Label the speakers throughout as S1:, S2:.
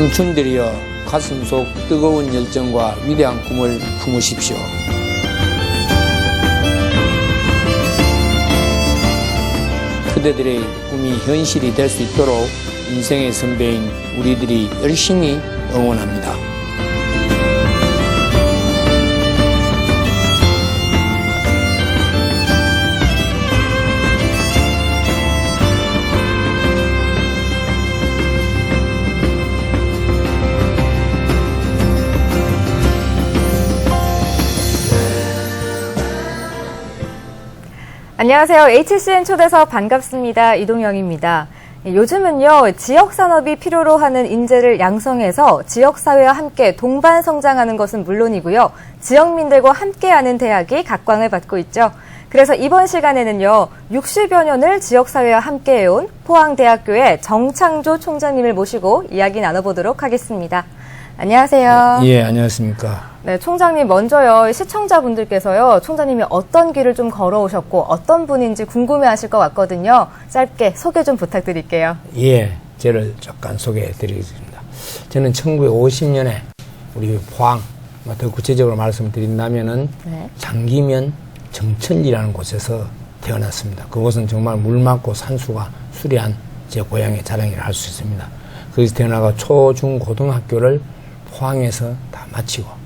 S1: 청춘들이여 가슴 속 뜨거운 열정과 위대한 꿈을 품으십시오. 그대들의 꿈이 현실이 될 수 있도록 인생의 선배인 우리들이 열심히 응원합니다.
S2: 안녕하세요. HCN 초대석 반갑습니다. 이동영입니다. 요즘은요, 지역산업이 필요로 하는 인재를 양성해서 지역사회와 함께 동반 성장하는 것은 물론이고요, 지역민들과 함께하는 대학이 각광을 받고 있죠. 그래서 이번 시간에는요, 60여 년을 지역사회와 함께해온 포항대학교의 정창조 총장님을 모시고 이야기 나눠보도록 하겠습니다. 안녕하세요.
S1: 예, 안녕하십니까.
S2: 네, 총장님 먼저요, 시청자분들께서요, 총장님이 어떤 길을 좀 걸어오셨고 어떤 분인지 궁금해하실 것 같거든요. 짧게 소개 좀 부탁드릴게요.
S1: 예, 저를 잠깐 소개해드리겠습니다. 저는 1950년에 우리 포항, 더 구체적으로 말씀드린다면은
S2: 네.
S1: 장기면 정천리라는 곳에서 태어났습니다. 그곳은 정말 물 많고 산수가 수려한 제 고향의 자랑이라 할 수 있습니다. 거기서 태어나가 초, 중, 고등학교를 포항에서 다 마치고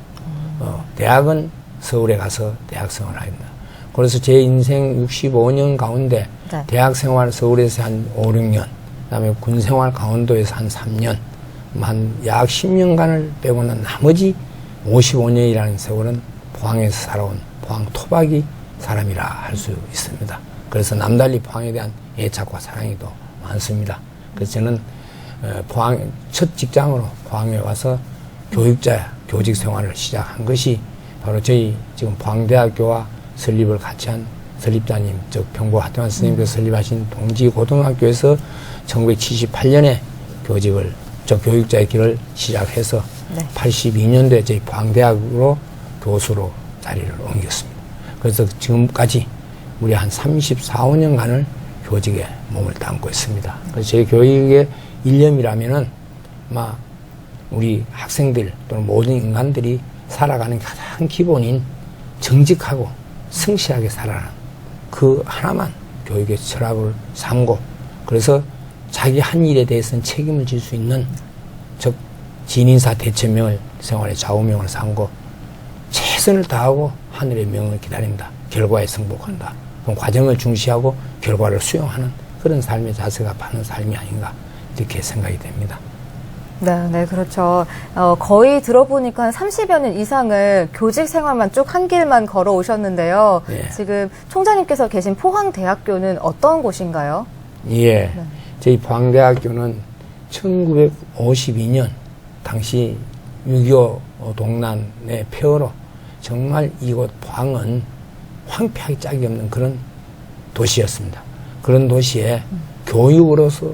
S1: 대학은 서울에 가서 대학 생활을 합니다. 그래서 제 인생 65년 가운데
S2: 네.
S1: 대학 생활 서울에서 한 5, 6년, 그다음에 군 생활 강원도에서 한 3년, 한 약 10년간을 빼고는 나머지 55년이라는 세월은 포항에서 살아온 포항 토박이 사람이라 할 수 있습니다. 그래서 남달리 포항에 대한 애착과 사랑이 더 많습니다. 그래서 저는 포항 첫 직장으로 포항에 와서 교육자 교직 생활을 시작한 것이 바로 저희 지금 포항대학교와 설립을 같이 한 설립자님, 즉 병보 하태환 선생님께서 설립하신 동지고등학교에서 1978년에 교직을, 교육자의 길을 시작해서 네. 82년도에 저희 포항대학으로 교수로 자리를 옮겼습니다. 그래서 지금까지 우리 한 34, 5년간을 교직에 몸을 담고 있습니다. 그래서 제 교육의 일념이라면은 아마 우리 학생들 또는 모든 인간들이 살아가는 가장 기본인 정직하고 성실하게 살아가는 그 하나만 교육의 철학을 삼고, 그래서 자기 한 일에 대해서는 책임을 질 수 있는, 즉 진인사 대처명을 생활의 좌우명을 삼고 최선을 다하고 하늘의 명을 기다린다, 결과에 승복한다, 그럼 과정을 중시하고 결과를 수용하는 그런 삶의 자세가 바른 삶이 아닌가 이렇게 생각이 됩니다.
S2: 네, 그렇죠. 거의 들어보니까 한 30여 년 이상을 교직 생활만 쭉 한 길만 걸어오셨는데요. 네. 지금 총장님께서 계신 포항대학교는 어떤 곳인가요?
S1: 예.
S2: 네.
S1: 저희 포항대학교는 1952년 당시 6.25 동란의 폐허로 정말 이곳 포항은 황폐하기 짝이 없는 그런 도시였습니다. 그런 도시에 교육으로서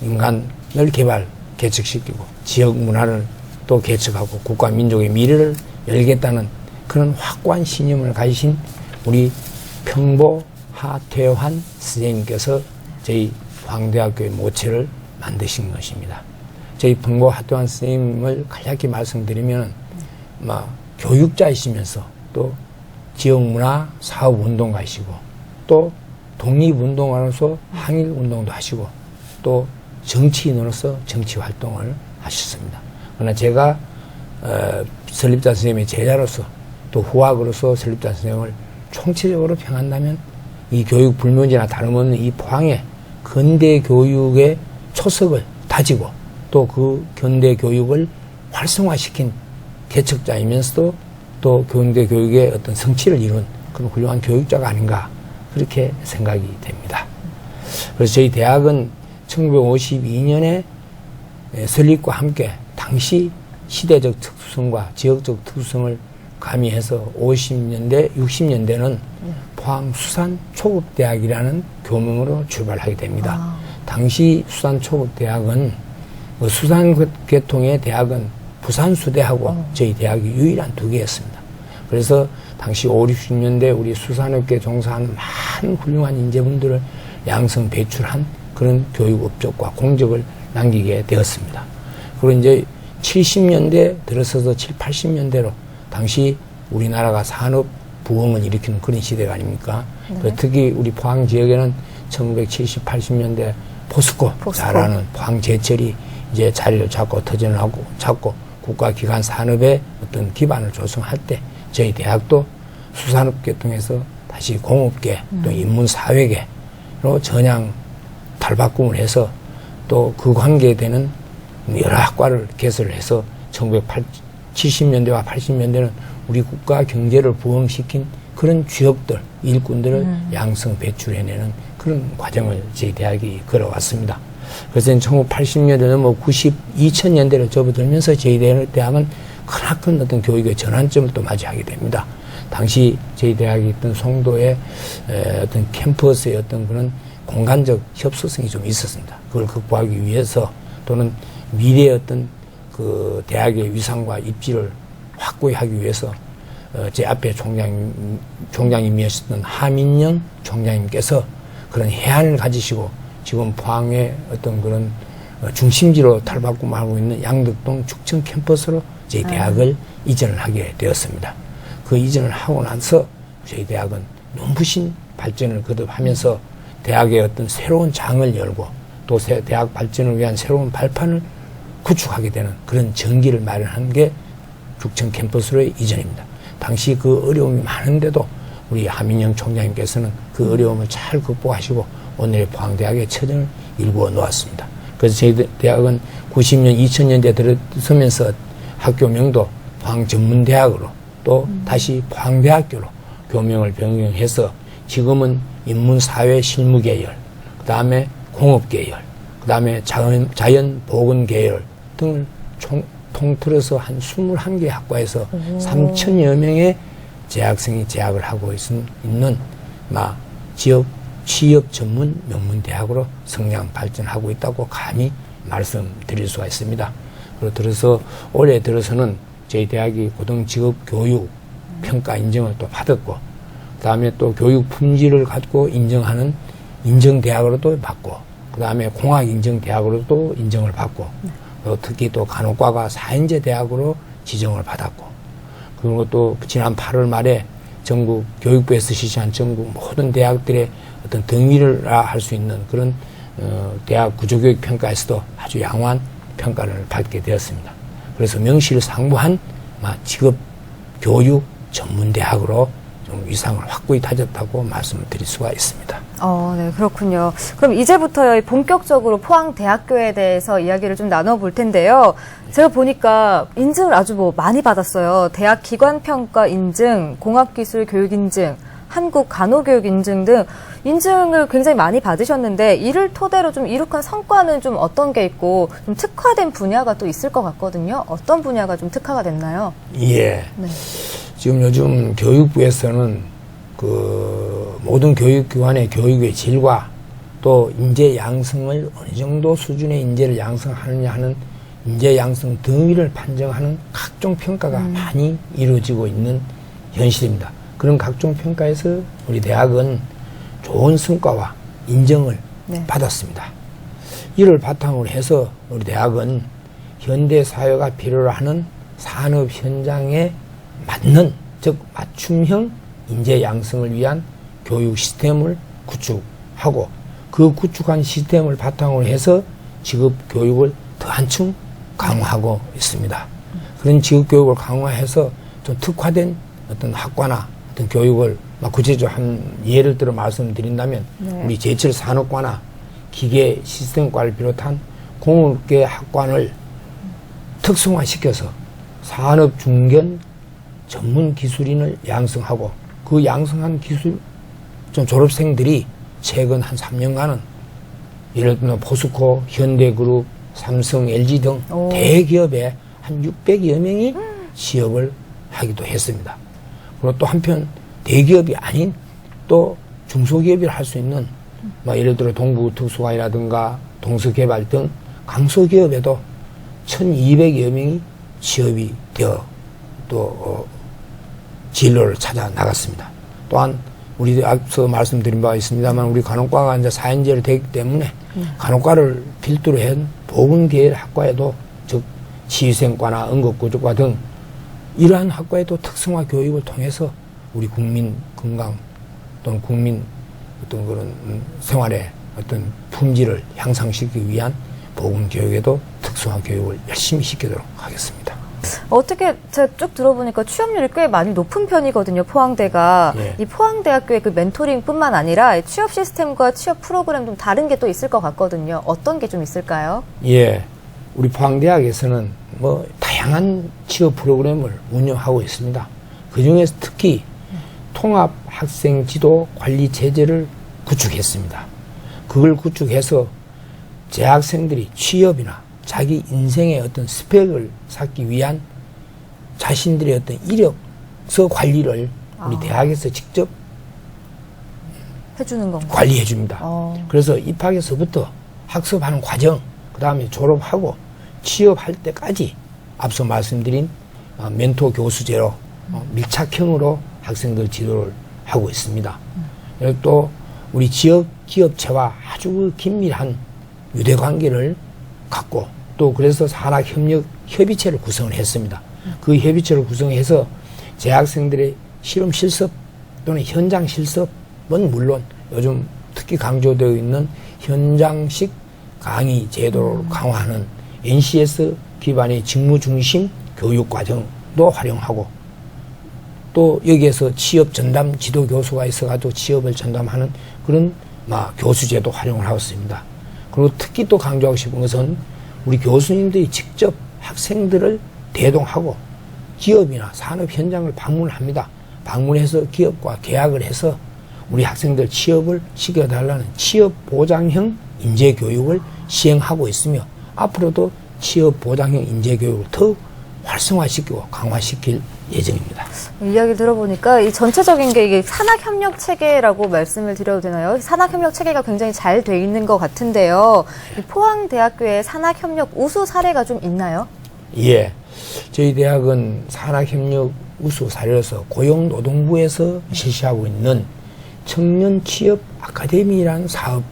S1: 인간을 개척시키고 지역 문화를 또 개척하고 국가 민족의 미래를 열겠다는 그런 확고한 신념을 가지신 우리 병보 하태환 선생님께서 저희 포항대학교의 모체를 만드신 것입니다. 저희 병보 하태환 선생님을 간략히 말씀드리면 교육자이시면서 또 지역문화 사업운동가이시고 또 독립운동가로서 항일운동도 하시고 또 정치인으로서 정치활동을 하셨습니다. 그러나 제가 설립자 선생님의 제자로서 또 후학으로서 설립자 선생님을 총체적으로 평한다면 이 교육 불문지나 다름없는 이 포항의 근대 교육의 초석을 다지고 또 그 근대 교육을 활성화시킨 개척자이면서도 또 근대 교육의 어떤 성취를 이룬 그런 훌륭한 교육자가 아닌가 그렇게 생각이 됩니다. 그래서 저희 대학은 1952년에 설립과 함께 당시 시대적 특수성과 지역적 특수성을 가미해서 50년대, 60년대는 포항 수산 초급대학이라는 교명으로 출발하게 됩니다. 당시 수산 초급대학은 수산계통의 대학은 부산수대하고 저희 대학이 유일한 두 개였습니다. 그래서 당시 5, 60년대 우리 수산업계 종사하는 많은 훌륭한 인재분들을 양성 배출한 그런 교육 업적과 공적을 남기게 되었습니다. 그리고 이제 70년대 들어서서 7, 80년대로 당시 우리나라가 산업 부흥을 일으키는 그런 시대가 아닙니까?
S2: 네.
S1: 특히 우리 포항 지역에는 1970, 80년대 포스코 잘하는 포항제철이 이제 자리를 잡고 터전을 하고 잡고 국가기관 산업의 어떤 기반을 조성할 때 저희 대학도 수산업계 통해서 다시 공업계 또 인문사회계로 전향 탈바꿈을 해서 또 그 관계에 되는 여러 학과를 개설해서 1970년대와 80년대는 우리 국가 경제를 부흥시킨 그런 취업들, 일꾼들을 양성 배출해내는 그런 과정을 저희 대학이 걸어왔습니다. 그래서 1980년대는 뭐 2000년대로 접어들면서 저희 대학은 크나큰 어떤 교육의 전환점을 또 맞이하게 됩니다. 당시 저희 대학이 있던 송도의 어떤 캠퍼스의 어떤 그런 공간적 협소성이 좀 있었습니다. 그걸 극복하기 위해서 또는 미래의 어떤 그 대학의 위상과 입지를 확고히 하기 위해서 제 앞에 총장님이셨던 하민영 총장님께서 그런 해안을 가지시고 지금 포항의 어떤 그런 중심지로 탈바꿈하고 있는 양덕동 축청 캠퍼스로 저희 대학을 이전을 하게 되었습니다. 그 이전을 하고 나서 저희 대학은 눈부신 발전을 거듭하면서 대학의 어떤 새로운 장을 열고 또 대학 발전을 위한 새로운 발판을 구축하게 되는 그런 전기를 마련한 게 축청 캠퍼스로의 이전입니다. 당시 그 어려움이 많은데도 우리 하민영 총장님께서는 그 어려움을 잘 극복하시고 오늘의 포항대학의 처전을 일구어 놓았습니다. 그래서 저희 대학은 90년, 2000년대 들어서면서 학교명도 포항전문대학으로 또 다시 포항대학교로 교명을 변경해서 지금은 인문사회실무계열, 그 다음에 공업계열, 그 다음에 자연보건계열 등을 통틀어서 한 21개 학과에서 3,000여 명의 재학생이 재학을 하고 있는 지역 취업 전문 명문대학으로 성장 발전하고 있다고 감히 말씀드릴 수가 있습니다. 그리고 들어서 올해 들어서는 저희 대학이 고등직업교육 평가 인정을 또 받았고 그 다음에 또 교육 품질을 갖고 인정하는 인정대학으로도 받고 그 다음에 공학인정대학으로도 인정을 받고 특히 또 간호과가 4인제 대학으로 지정을 받았고 그리고 또 지난 8월 말에 전국 교육부에서 실시한 전국 모든 대학들의 어떤 등위를 할 수 있는 그런 대학 구조교육 평가에서도 아주 양호한 평가를 받게 되었습니다. 그래서 명실상부한 직업교육 전문대학으로 좀 위상을 확고히 다졌다고 말씀을 드릴 수가 있습니다.
S2: 네, 그렇군요. 그럼 이제부터 본격적으로 포항대학교에 대해서 이야기를 좀 나눠볼 텐데요. 제가 보니까 인증을 아주 많이 받았어요. 대학 기관평가 인증, 공학기술 교육 인증, 한국간호교육 인증 등 인증을 굉장히 많이 받으셨는데 이를 토대로 좀 이룩한 성과는 좀 어떤 게 있고 좀 특화된 분야가 또 있을 것 같거든요. 어떤 분야가 좀 특화가 됐나요?
S1: 예.
S2: 네.
S1: 지금 요즘 교육부에서는 그 모든 교육기관의 교육의 질과 또 인재 양성을 어느 정도 수준의 인재를 양성하느냐 하는 인재 양성 등위를 판정하는 각종 평가가 많이 이루어지고 있는 현실입니다. 그런 각종 평가에서 우리 대학은 좋은 성과와 인정을 받았습니다. 이를 바탕으로 해서 우리 대학은 현대 사회가 필요로 하는 산업 현장에 맞는, 즉 맞춤형 인재 양성을 위한 교육 시스템을 구축하고 그 구축한 시스템을 바탕으로 해서 직업 교육을 더 한층 강화하고 있습니다. 그런 직업 교육을 강화해서 좀 특화된 어떤 학과나 어떤 교육을 구체적으로 한 예를 들어 말씀드린다면 우리 제철 산업과나 기계 시스템과를 비롯한 공업계 학관을 특성화시켜서 산업 중견 전문 기술인을 양성하고 그 양성한 기술 좀 졸업생들이 최근 한 3년간은 예를 들면 포스코, 현대그룹, 삼성, LG 등 대기업에 한 600여 명이 취업을 하기도 했습니다. 그리고 또 한편 대기업이 아닌 또 중소기업이 할 수 있는 예를 들어 동부특수관이라든가 동서개발 등 강소기업에도 1200여 명이 취업이 되어 또 진로를 찾아 나갔습니다. 또한 우리 앞서 말씀드린 바가 있습니다만 우리 간호과가 이제 4인제를 되기 때문에 간호과를 필두로 한 보건계열 학과에도 즉 치위생과나 응급구조과 등 이러한 학과에도 특성화 교육을 통해서 우리 국민 건강 또는 국민 어떤 그런 생활의 어떤 품질을 향상시키기 위한 보건교육에도 특성화 교육을 열심히 시키도록 하겠습니다.
S2: 어떻게 제가 쭉 들어보니까 취업률이 꽤 많이 높은 편이거든요, 포항대가.
S1: 예.
S2: 이 포항대학교의 그 멘토링뿐만 아니라 취업 시스템과 취업 프로그램 좀 다른 게 또 있을 것 같거든요. 어떤 게 좀 있을까요?
S1: 예, 우리 포항대학에서는 뭐 다양한 취업 프로그램을 운영하고 있습니다. 그 중에서 특히 통합 학생 지도 관리 체제를 구축했습니다. 그걸 구축해서 재학생들이 취업이나 자기 인생의 어떤 스펙을 쌓기 위한 자신들의 어떤 이력서 관리를 우리 대학에서 직접
S2: 해주는 건가요?
S1: 관리해 줍니다.
S2: 어.
S1: 그래서 입학에서부터 학습하는 과정, 그 다음에 졸업하고 취업할 때까지 앞서 말씀드린 멘토 교수제로 밀착형으로 학생들 지도를 하고 있습니다. 그리고 또 우리 지역 기업체와 아주 긴밀한 유대관계를 갖고 또 그래서 산학협력협의체를 구성을 했습니다. 그 협의체를 구성해서 재학생들의 실험 실습 또는 현장 실습은 물론 요즘 특히 강조되어 있는 현장식 강의 제도를 강화하는 NCS 기반의 직무 중심 교육 과정도 활용하고 또 여기에서 취업 전담 지도 교수가 있어가지고 취업을 전담하는 그런 교수제도 활용을 하고 있습니다. 그리고 특히 또 강조하고 싶은 것은 우리 교수님들이 직접 학생들을 대동하고 기업이나 산업 현장을 방문합니다. 방문해서 기업과 계약을 해서 우리 학생들 취업을 시켜달라는 취업 보장형 인재 교육을 시행하고 있으며 앞으로도 취업 보장형 인재 교육을 더욱 활성화시키고 강화시킬 예정입니다.
S2: 이야기 들어보니까 이 전체적인 게 이게 산학협력 체계라고 말씀을 드려도 되나요? 산학협력 체계가 굉장히 잘 돼 있는 것 같은데요. 이 포항대학교의 산학협력 우수 사례가 좀 있나요?
S1: 예. 저희 대학은 산학협력 우수 사례로서 고용노동부에서 실시하고 있는 청년 취업 아카데미라는 사업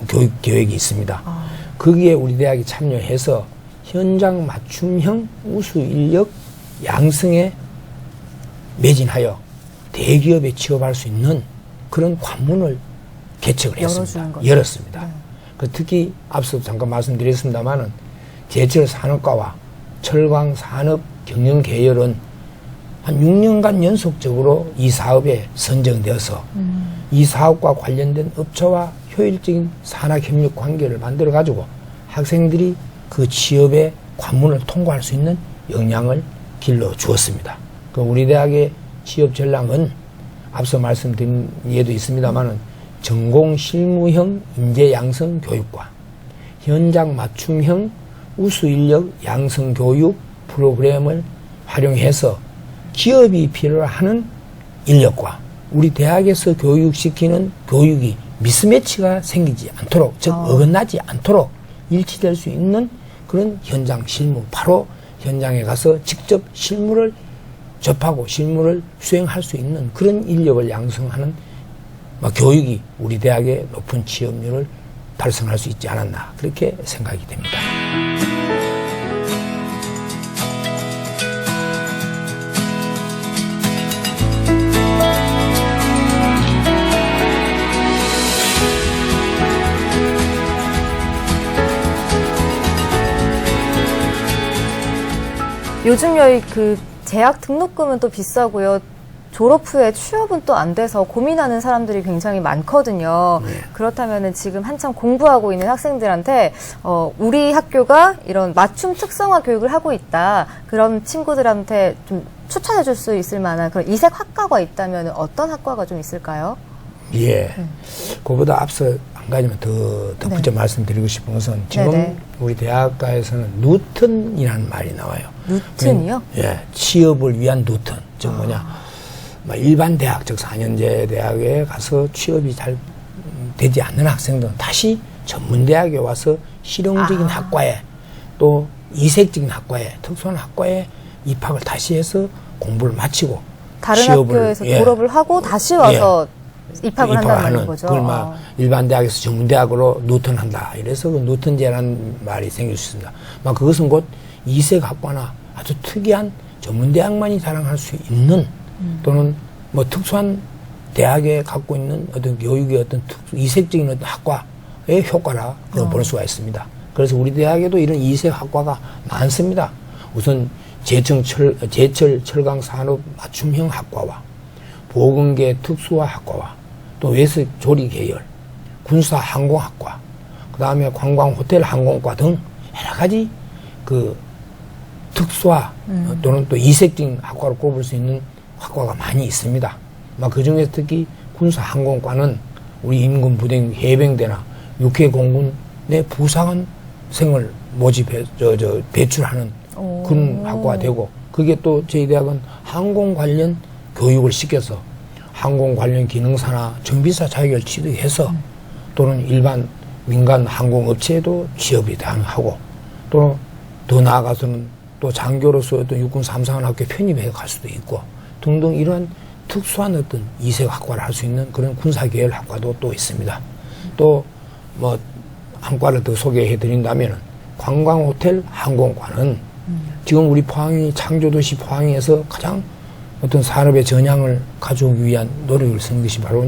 S1: 교육 계획이 있습니다. 거기에 우리 대학이 참여해서 현장 맞춤형 우수 인력 양성에 매진하여 대기업에 취업할 수 있는 그런 관문을 개척을 했습니다. 열었습니다. 네. 특히 앞서 잠깐 말씀드렸습니다마는 제철 산업과와 철강 산업 경영 계열은 한 6년간 연속적으로 이 사업에 선정되어서 이 사업과 관련된 업체와 효율적인 산학협력 관계를 만들어 가지고 학생들이 그 취업의 관문을 통과할 수 있는 역량을 길러 주었습니다. 우리 대학의 취업 전략은 앞서 말씀드린 예도 있습니다만은 전공 실무형 인재 양성 교육과 현장 맞춤형 우수 인력 양성 교육 프로그램을 활용해서 기업이 필요하는 인력과 우리 대학에서 교육시키는 교육이 미스매치가 생기지 않도록, 즉 어긋나지 않도록 일치될 수 있는 그런 현장 실무, 바로 현장에 가서 직접 실무를 접하고 실무를 수행할 수 있는 그런 인력을 양성하는 교육이 우리 대학의 높은 취업률을 달성할 수 있지 않았나 그렇게 생각이 됩니다.
S2: 요즘요, 재학 등록금은 또 비싸고요. 졸업 후에 취업은 또 안 돼서 고민하는 사람들이 굉장히 많거든요.
S1: 네.
S2: 그렇다면은 지금 한참 공부하고 있는 학생들한테 우리 학교가 이런 맞춤 특성화 교육을 하고 있다. 그런 친구들한테 좀 추천해 줄 수 있을 만한 그런 이색 학과가 있다면 어떤 학과가 좀 있을까요?
S1: 예. 그보다 앞서 한 가지만 더 덧붙여 말씀드리고 싶은 것은 지금 우리 대학가에서는 누턴이라는 말이 나와요.
S2: 누턴이요?
S1: 예. 취업을 위한 누턴. 즉 일반 대학, 즉 4년제 대학에 가서 취업이 잘 되지 않는 학생들은 다시 전문대학에 와서 실용적인 학과에 또 이색적인 학과에, 특수한 학과에 입학을 다시 해서 공부를 마치고
S2: 다른 학교에서 졸업을 하고 다시 와서 입학을 한다는 거죠.
S1: 그걸 일반 대학에서 전문대학으로 누턴한다. 이래서 그 누턴제라는 말이 생길 수 있습니다. 그것은 곧 이색학과나 아주 특이한 전문대학만이 자랑할 수 있는 또는 뭐 특수한 대학에 갖고 있는 어떤 교육의 어떤 이색적인 어떤 학과의 효과라 볼 수가 있습니다. 그래서 우리 대학에도 이런 이색학과가 많습니다. 우선 제철 철강 산업 맞춤형 학과와 보건계 특수화 학과와 또 외식 조리 계열, 군사 항공학과, 그 다음에 관광 호텔 항공과 등 여러 가지 그 특수화 또는 또 이색적인 학과로 꼽을 수 있는 학과가 많이 있습니다. 그 중에 특히 군사 항공과는 우리 임금 부대 해병대나 육해 공군의 부사관생을 모집해 배출하는 그런 학과가 되고, 그게 또 저희 대학은 항공 관련 교육을 시켜서 항공 관련 기능사나 정비사 자격을 취득해서 또는 일반 민간 항공업체에도 취업이 가능하고, 또 더 나아가서는 또 장교로서 또 육군 삼사관학교에 편입해 갈 수도 있고 등등 이러한 특수한 어떤 이색학과를 할 수 있는 그런 군사계열 학과도 또 있습니다. 또 뭐 한 과를 더 소개해 드린다면은 관광호텔 항공과는 지금 우리 포항이 창조도시 포항에서 가장 어떤 산업의 전향을 가져오기 위한 노력을 쓰는 것이 바로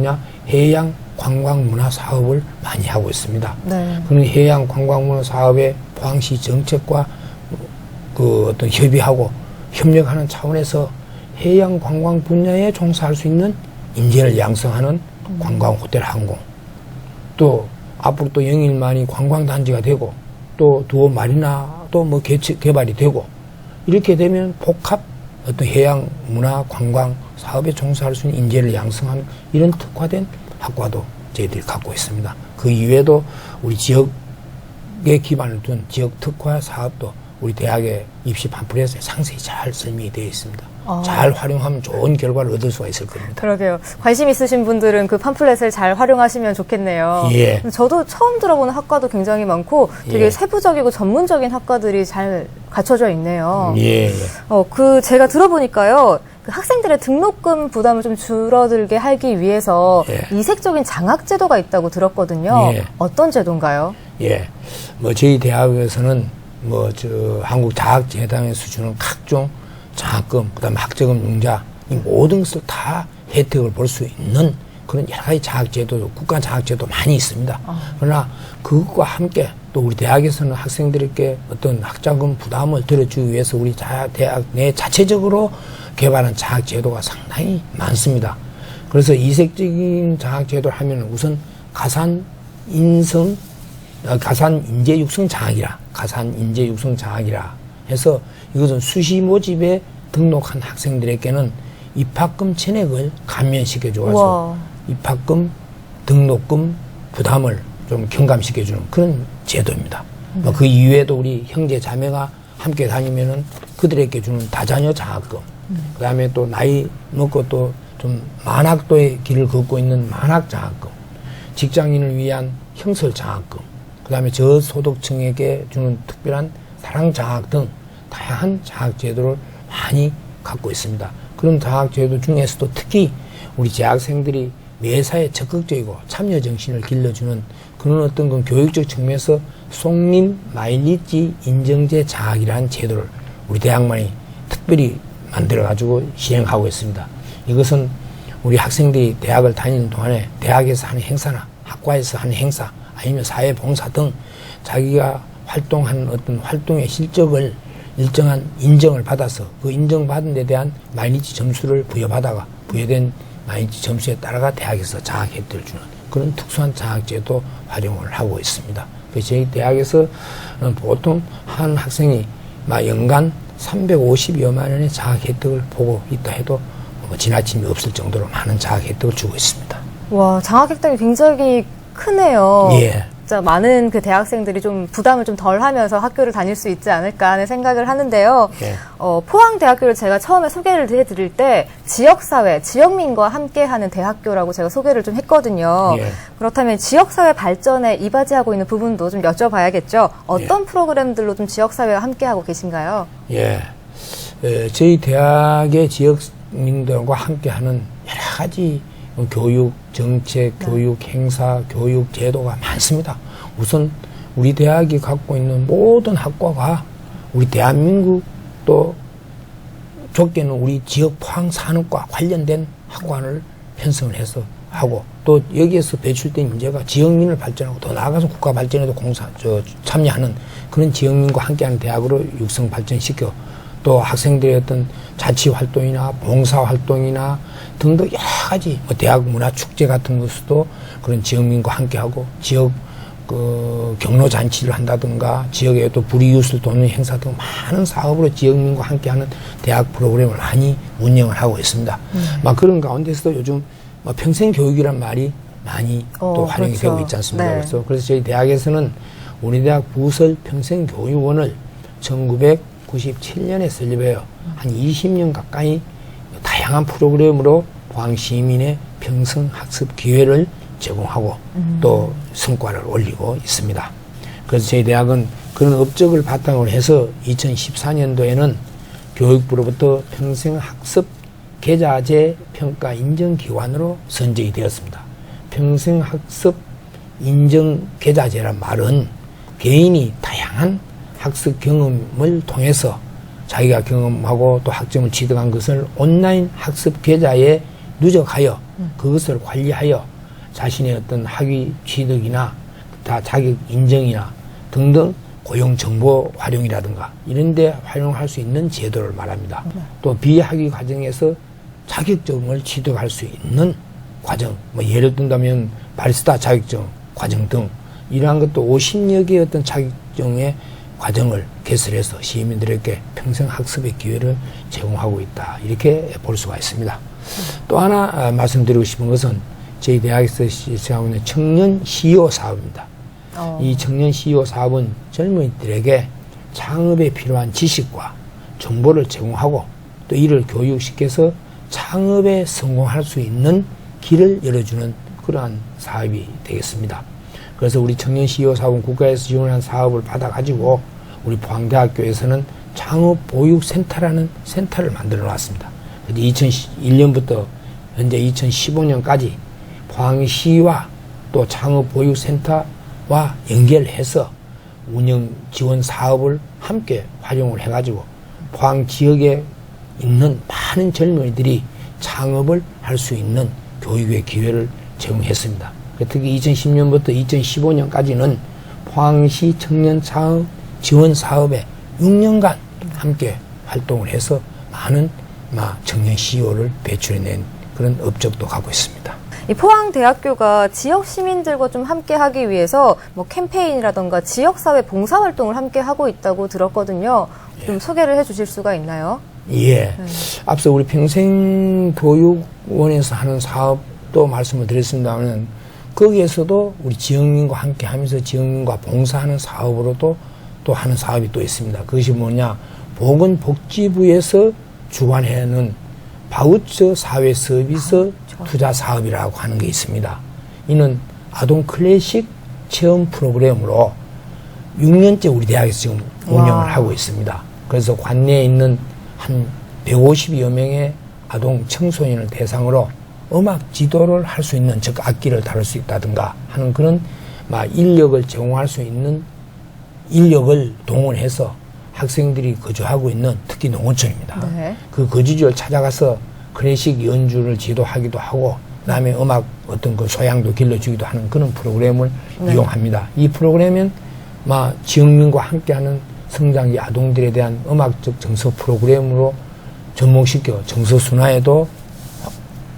S1: 해양 관광 문화 사업을 많이 하고 있습니다.
S2: 네.
S1: 그런 해양 관광 문화 사업에 포항시 정책과 그 어떤 협의하고 협력하는 차원에서 해양 관광 분야에 종사할 수 있는 인재를 양성하는 관광 호텔 항공, 또 앞으로 또 영일만이 관광단지가 되고 또 두어 마리나도 뭐 개발이 되고, 이렇게 되면 복합 어떤 해양 문화 관광 사업에 종사할 수 있는 인재를 양성하는 이런 특화된 학과도 저희들이 갖고 있습니다. 그 이외에도 우리 지역에 기반을 둔 지역 특화 사업도 우리 대학의 입시 팜플렛에 상세히 잘 설명이 되어 있습니다. 잘 활용하면 좋은 결과를 얻을 수가 있을 겁니다.
S2: 그러게요. 관심 있으신 분들은 그 팜플렛을 잘 활용하시면 좋겠네요.
S1: 예.
S2: 저도 처음 들어보는 학과도 굉장히 많고 되게 세부적이고 전문적인 학과들이 잘 갖춰져 있네요.
S1: 예.
S2: 제가 들어보니까요. 그 학생들의 등록금 부담을 좀 줄어들게 하기 위해서 이색적인 장학 제도가 있다고 들었거든요.
S1: 예.
S2: 어떤 제도인가요?
S1: 예. 저희 대학에서는 한국자학재단에서 주는 각종 장학금, 그다음에 학자금 융자, 이 모든 것을 다 혜택을 볼 수 있는 그런 여러 가지 장학제도, 국가 장학제도 많이 있습니다. 그러나 그것과 함께 또 우리 대학에서는 학생들에게 어떤 학자금 부담을 들어주기 위해서 우리 대학 내 자체적으로 개발한 장학제도가 상당히 많습니다. 그래서 이색적인 장학제도를 하면 우선 가산 인재 육성 장학이라 해서 이것은 수시 모집에 등록한 학생들에게는 입학금 전액을 감면시켜 줘서 입학금, 등록금 부담을 좀 경감시켜주는 그런 제도입니다. 그 이외에도 우리 형제 자매가 함께 다니면은 그들에게 주는 다자녀 장학금, 그 다음에 또 나이 먹고 또 좀 만학도의 길을 걷고 있는 만학 장학금, 직장인을 위한 형설 장학금, 그 다음에 저소득층에게 주는 특별한 사랑 장학 등 다양한 장학 제도를 많이 갖고 있습니다. 그런 장학 제도 중에서도 특히 우리 재학생들이 매사에 적극적이고 참여 정신을 길러주는 그런 어떤 그 교육적 측면에서 속림 마일리지 인정제 장학이라는 제도를 우리 대학만이 특별히 만들어가지고 시행하고 있습니다. 이것은 우리 학생들이 대학을 다니는 동안에 대학에서 하는 행사나 학과에서 하는 행사 아니면 사회봉사 등 자기가 활동하는 어떤 활동의 실적을 일정한 인정을 받아서 그 인정받은 데 대한 마일리지 점수를 부여받아가 부여된 마일리지 점수에 따라가 대학에서 장학 혜택을 주는 그런 특수한 장학제도 활용을 하고 있습니다. 그래서 저희 대학에서는 보통 한 학생이 연간 350여만 원의 장학 혜택을 보고 있다 해도 지나침이 없을 정도로 많은 장학 혜택을 주고 있습니다.
S2: 와, 장학 혜택이 굉장히 크네요.
S1: 예.
S2: 진짜 많은 그 대학생들이 좀 부담을 좀 덜 하면서 학교를 다닐 수 있지 않을까 하는 생각을 하는데요.
S1: 예.
S2: 포항대학교를 제가 처음에 소개를 해드릴 때 지역사회, 지역민과 함께하는 대학교라고 제가 소개를 좀 했거든요.
S1: 예.
S2: 그렇다면 지역사회 발전에 이바지하고 있는 부분도 좀 여쭤봐야겠죠. 어떤 프로그램들로 좀 지역사회와 함께하고 계신가요?
S1: 예. 저희 대학의 지역민들과 함께하는 여러 가지 교육 정책, 교육 행사, 교육 제도가 많습니다. 우선 우리 대학이 갖고 있는 모든 학과가 우리 대한민국 또 좁게는 우리 지역 포항 산업과 관련된 학관을 편성을 해서 하고 또 여기에서 배출된 인재가 지역민을 발전하고 더 나아가서 국가 발전에도 참여하는 그런 지역민과 함께하는 대학으로 육성 발전시켜 또 학생들의 어떤 자치 활동이나 봉사 활동이나 등등 여러 가지 대학 문화 축제 같은 것도 그런 지역민과 함께하고 지역 경로 잔치를 한다든가 지역에 또 불이웃을 돕는 행사 등 많은 사업으로 지역민과 함께하는 대학 프로그램을 많이 운영을 하고 있습니다. 막 그런 가운데서도 요즘 평생 교육이란 말이 많이 또 활용이
S2: 그렇죠.
S1: 되고 있지 않습니까?
S2: 네.
S1: 그래서 저희 대학에서는 우리 대학 부설 평생교육원을 1997년에 설립해요. 한 20년 가까이 다양한 프로그램으로 포항 시민의 평생학습 기회를 제공하고 또 성과를 올리고 있습니다. 그래서 저희 대학은 그런 업적을 바탕으로 해서 2014년도에는 교육부로부터 평생학습 계자제 평가 인정기관으로 선정이 되었습니다. 평생학습 인정 계자제란 말은 개인이 다양한 학습 경험을 통해서 자기가 경험하고 또 학점을 취득한 것을 온라인 학습 계좌에 누적하여 그것을 관리하여 자신의 어떤 학위 취득이나 다 자격 인정이나 등등 고용 정보 활용이라든가 이런 데 활용할 수 있는 제도를 말합니다. 또 비학위 과정에서 자격증을 취득할 수 있는 과정, 예를 든다면 바리스타 자격증 과정 등 이러한 것도 50여 개의 어떤 자격증의 과정을 개설해서 시민들에게 평생 학습의 기회를 제공하고 있다. 이렇게 볼 수가 있습니다. 또 하나 말씀드리고 싶은 것은 저희 대학에서 시행하고 있는 청년 CEO 사업입니다. 이 청년 CEO 사업은 젊은이들에게 창업에 필요한 지식과 정보를 제공하고 또 이를 교육시켜서 창업에 성공할 수 있는 길을 열어주는 그러한 사업이 되겠습니다. 그래서 우리 청년 CEO 사업은 국가에서 지원한 사업을 받아가지고 우리 포항대학교에서는 창업보육센터라는 센터를 만들어 놨습니다. 2001년부터 현재 2015년까지 포항시와 또 창업보육센터와 연결해서 운영 지원 사업을 함께 활용을 해가지고 포항 지역에 있는 많은 젊은이들이 창업을 할 수 있는 교육의 기회를 제공했습니다. 특히 2010년부터 2015년까지는 포항시 청년 창업 지원 사업에 6년간 함께 활동을 해서 많은 청년 CEO를 배출해낸 그런 업적도 갖고 있습니다.
S2: 이 포항대학교가 지역 시민들과 좀 함께 하기 위해서 캠페인이라던가 지역사회 봉사활동을 함께 하고 있다고 들었거든요. 좀 소개를 해 주실 수가 있나요?
S1: 예. 앞서 우리 평생교육원에서 하는 사업도 말씀을 드렸습니다만 거기에서도 우리 지역민과 함께 하면서 지역민과 봉사하는 사업으로도 또 하는 사업이 또 있습니다. 그것이 뭐냐? 보건복지부에서 주관하는 바우처 사회 서비스 투자 사업이라고 하는 게 있습니다. 이는 아동 클래식 체험 프로그램으로 6년째 우리 대학에서 지금 운영을 하고 있습니다. 그래서 관내에 있는 한 150여 명의 아동 청소년을 대상으로 음악 지도를 할 수 있는, 즉 악기를 다룰 수 있다든가 하는 그런 인력을 제공할 수 있는 인력을 동원해서 학생들이 거주하고 있는 특히 농어촌입니다.
S2: 네.
S1: 그 거주지를 찾아가서 클래식 연주를 지도하기도 하고 그다음에 음악 어떤 그 소양도 길러주기도 하는 그런 프로그램을 이용합니다. 이 프로그램은 지역민과 함께하는 성장기 아동들에 대한 음악적 정서 프로그램으로 접목시켜 정서 순환에도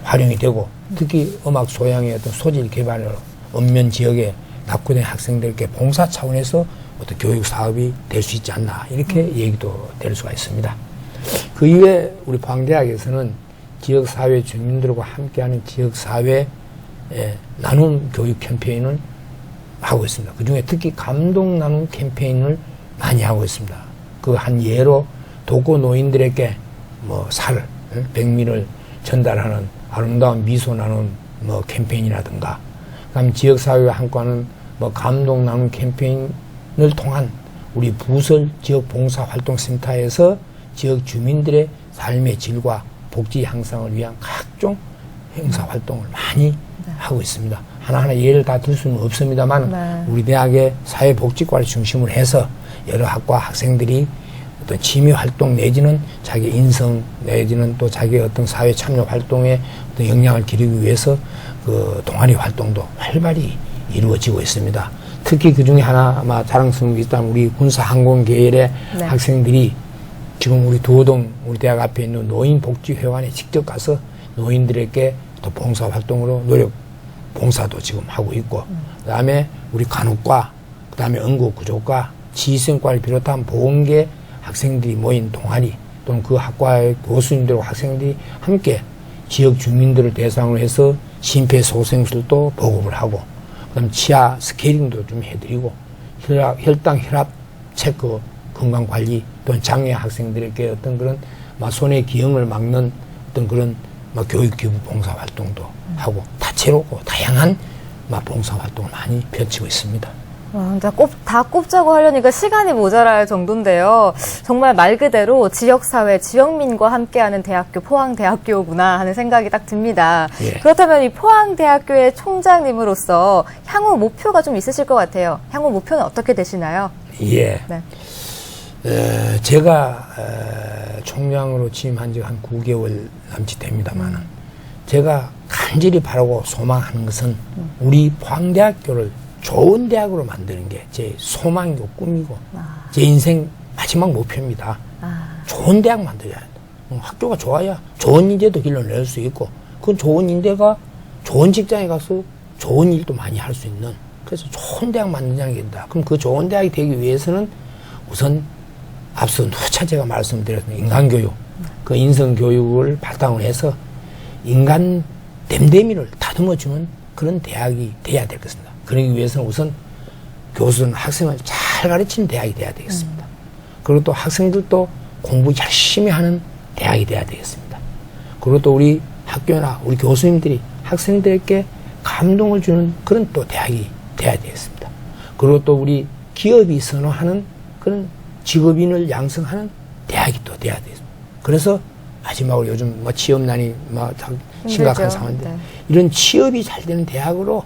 S1: 활용이 되고 특히 음악 소양의 어떤 소질 개발으로 읍면 지역에 낙후된 학생들께 봉사 차원에서 어떤 교육 사업이 될 수 있지 않나 이렇게 얘기도 될 수가 있습니다. 그 이외에 우리 포항대학에서는 지역사회 주민들과 함께하는 지역사회 나눔 교육 캠페인을 하고 있습니다. 그중에 특히 감동 나눔 캠페인을 많이 하고 있습니다. 그 한 예로 독거 노인들에게 살, 백미를 전달하는 아름다운 미소 나눔 캠페인이라든가 그다음 지역사회와 함께하는 감동 나눔 캠페인을 통한 우리 부설 지역봉사활동센터에서 지역 주민들의 삶의 질과 복지 향상을 위한 각종 행사활동을 많이 하고 있습니다. 하나하나 예를 다 들 수는 없습니다만 우리 대학의 사회복지과를 중심으로 해서 여러 학과 학생들이 어떤 취미 활동 내지는 자기 인성 내지는 또 자기 어떤 사회 참여 활동에 어떤 역량을 기르기 위해서 그 동아리 활동도 활발히 이루어지고 있습니다. 특히 그 중에 하나 아마 자랑스러운 게 있다면 우리 군사항공 계열의
S2: 네.
S1: 학생들이 지금 우리 도동 우리 대학 앞에 있는 노인복지회관에 직접 가서 노인들에게 또 봉사활동으로 봉사도 지금 하고 있고 그다음에 우리 간호과 그다음에 응급구조과 지휘생과를 비롯한 보건계 학생들이 모인 동아리 또는 그 학과의 교수님들과 학생들이 함께 지역 주민들을 대상으로 해서 심폐소생술도 보급을 하고 그다음 치아 스케일링도 좀 해드리고 혈당 혈압 체크 건강관리 또는 장애 학생들에게 어떤 그런 손해 기형을 막는 어떤 그런 교육기부 봉사활동도 하고 다채롭고 다양한 봉사활동을 많이 펼치고 있습니다.
S2: 다 꼽자고 하려니까 시간이 모자랄 정도인데요. 정말 말 그대로 지역사회, 지역민과 함께하는 대학교, 포항대학교구나 하는 생각이 딱 듭니다.
S1: 예.
S2: 그렇다면 이 포항대학교의 총장님으로서 향후 목표가 좀 있으실 것 같아요. 향후 목표는 어떻게 되시나요?
S1: 예.
S2: 네.
S1: 제가 총장으로 취임한 지 한 9개월 남짓 됩니다만 제가 간절히 바라고 소망하는 것은 우리 포항대학교를 좋은 대학으로 만드는 게 제 소망이고 꿈이고 제 인생 마지막 목표입니다. 좋은 대학 만들어야 한다. 학교가 좋아야 좋은 인재도 길러낼 수 있고 그 좋은 인재가 좋은 직장에 가서 좋은 일도 많이 할 수 있는 그래서 좋은 대학 만드자는 게 있다. 그럼 그 좋은 대학이 되기 위해서는 우선 앞서 누차 제가 말씀드렸던 인간교육, 그 인성교육을 바탕으로 해서 인간 댐댐이를 다듬어주는 그런 대학이 돼야 될 것입니다. 그러기 위해서는 우선 교수는 학생을 잘 가르치는 대학이 돼야 되겠습니다. 그리고 또 학생들도 공부 열심히 하는 대학이 돼야 되겠습니다. 그리고 또 우리 학교나 우리 교수님들이 학생들에게 감동을 주는 그런 또 대학이 돼야 되겠습니다. 그리고 또 우리 기업이 선호하는 그런 직업인을 양성하는 대학이 또 돼야 되겠습니다. 그래서 마지막으로 요즘 취업난이 심각한 상황인데
S2: 네.
S1: 이런 취업이 잘 되는 대학으로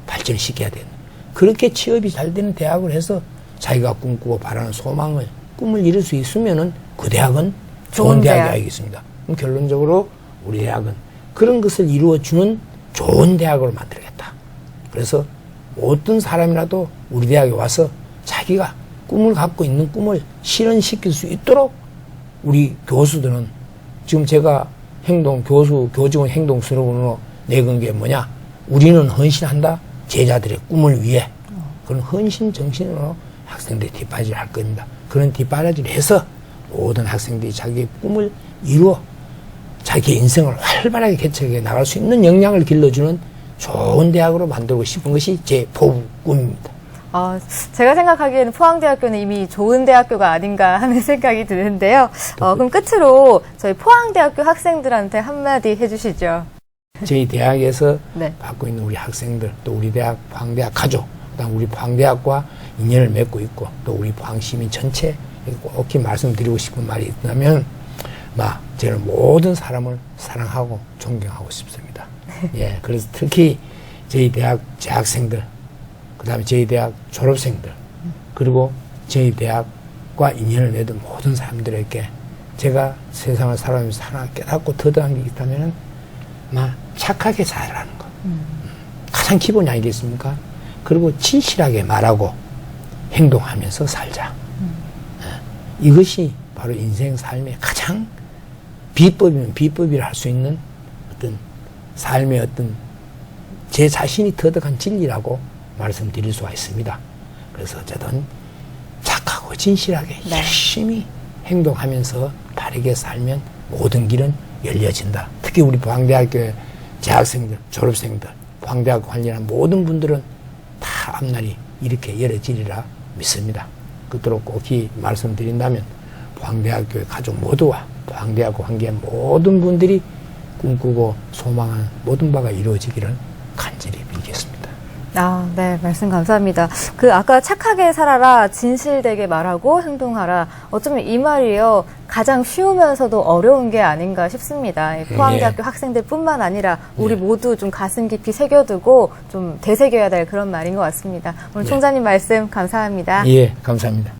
S1: 발전시켜야 되는 그렇게 취업이 잘 되는 대학을 해서 자기가 꿈꾸고 바라는 소망을 꿈을 이룰 수 있으면은 그 대학은 좋은 대학이 되겠습니다. 그럼 결론적으로 우리 대학은 그런 것을 이루어주는 좋은 대학으로 만들겠다. 그래서 어떤 사람이라도 우리 대학에 와서 자기가 꿈을 갖고 있는 꿈을 실현시킬 수 있도록 우리 교수들은 지금 제가 교직원 행동 슬로건으로 내건 게 뭐냐? 우리는 헌신한다. 제자들의 꿈을 위해. 그런 헌신 정신으로 학생들이 뒷바라지를 할 겁니다. 그런 뒷바라지를 해서 모든 학생들이 자기의 꿈을 이루어 자기의 인생을 활발하게 개척해 나갈 수 있는 역량을 길러주는 좋은 대학으로 만들고 싶은 것이 제 포부 꿈입니다.
S2: 제가 생각하기에는 포항대학교는 이미 좋은 대학교가 아닌가 하는 생각이 드는데요. 그럼 끝으로 저희 포항대학교 학생들한테 한마디 해주시죠.
S1: 저희 대학에서
S2: 네.
S1: 받고 있는 우리 학생들, 또 우리 대학, 포항대학 가족, 그다음 우리 포항대학과 인연을 맺고 있고, 또 우리 포항시민 전체, 꼭 말씀드리고 싶은 말이 있다면, 저는 모든 사람을 사랑하고 존경하고 싶습니다. 예, 그래서 특히 저희 대학 재학생들, 그 다음에 저희 대학 졸업생들, 그리고 저희 대학과 인연을 맺은 모든 사람들에게 제가 세상을 살아가면서 하나 깨닫고 터득한 게 있다면, 착하게 살아가는 것. 가장 기본이 아니겠습니까? 그리고 진실하게 말하고 행동하면서 살자. 이것이 바로 인생 삶의 가장 비법이면 비법이라 할 수 있는 어떤 삶의 어떤 제 자신이 터득한 진리라고 말씀드릴 수가 있습니다. 그래서 어쨌든 착하고 진실하게 열심히 행동하면서 바르게 살면 모든 길은 열려진다. 특히 우리 포항대학교의 재학생들, 졸업생들, 포항대학 관련한 모든 분들은 다 앞날이 이렇게 열어지리라 믿습니다. 그토록 꼭히 말씀드린다면 포항대학교의 가족 모두와 포항대학과 관계한 모든 분들이 꿈꾸고 소망하는 모든 바가 이루어지기를 간절히 빌겠습니다.
S2: 네, 말씀 감사합니다. 아까 착하게 살아라, 진실되게 말하고 행동하라. 어쩌면 이 말이요, 가장 쉬우면서도 어려운 게 아닌가 싶습니다. 포항대학교 학생들 뿐만 아니라 우리 모두 좀 가슴 깊이 새겨두고 좀 되새겨야 될 그런 말인 것 같습니다. 오늘 총장님 말씀 감사합니다.
S1: 예, 감사합니다.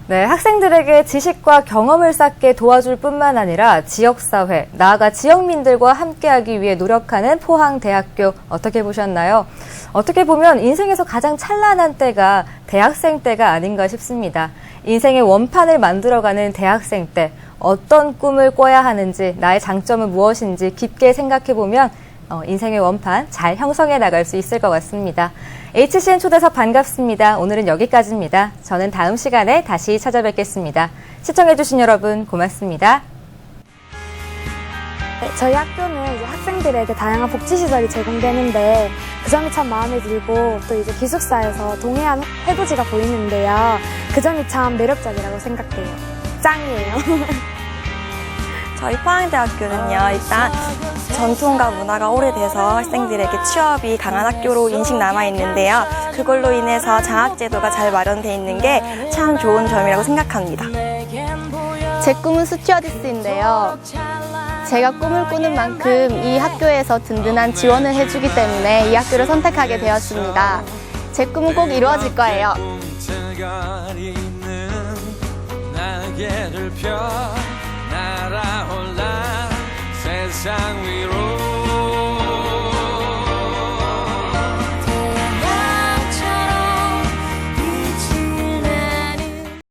S2: 네, 학생들에게 지식과 경험을 쌓게 도와줄 뿐만 아니라 지역사회, 나아가 지역민들과 함께하기 위해 노력하는 포항대학교 어떻게 보셨나요? 어떻게 보면 인생에서 가장 찬란한 때가 대학생 때가 아닌가 싶습니다. 인생의 원판을 만들어가는 대학생 때 어떤 꿈을 꿔야 하는지, 나의 장점은 무엇인지 깊게 생각해보면 인생의 원판 잘 형성해 나갈 수 있을 것 같습니다. HCN 초대석 반갑습니다. 오늘은 여기까지입니다. 저는 다음 시간에 다시 찾아뵙겠습니다. 시청해주신 여러분 고맙습니다.
S3: 네, 저희 학교는 이제 학생들에게 다양한 복지시설이 제공되는데 그 점이 참 마음에 들고 또 이제 기숙사에서 동해안 해돋이가 보이는데요. 그 점이 참 매력적이라고 생각해요. 짱이에요.
S4: 저희 포항대학교는요, 일단 전통과 문화가 오래돼서 학생들에게 취업이 강한 학교로 인식 남아있는데요. 그걸로 인해서 장학제도가 잘 마련되어 있는 게 참 좋은 점이라고 생각합니다.
S5: 제 꿈은 스튜어디스인데요. 제가 꿈을 꾸는 만큼 이 학교에서 든든한 지원을 해주기 때문에 이 학교를 선택하게 되었습니다. 제 꿈은 꼭 이루어질 거예요.
S6: 날개를 펴 날아올라 세상 위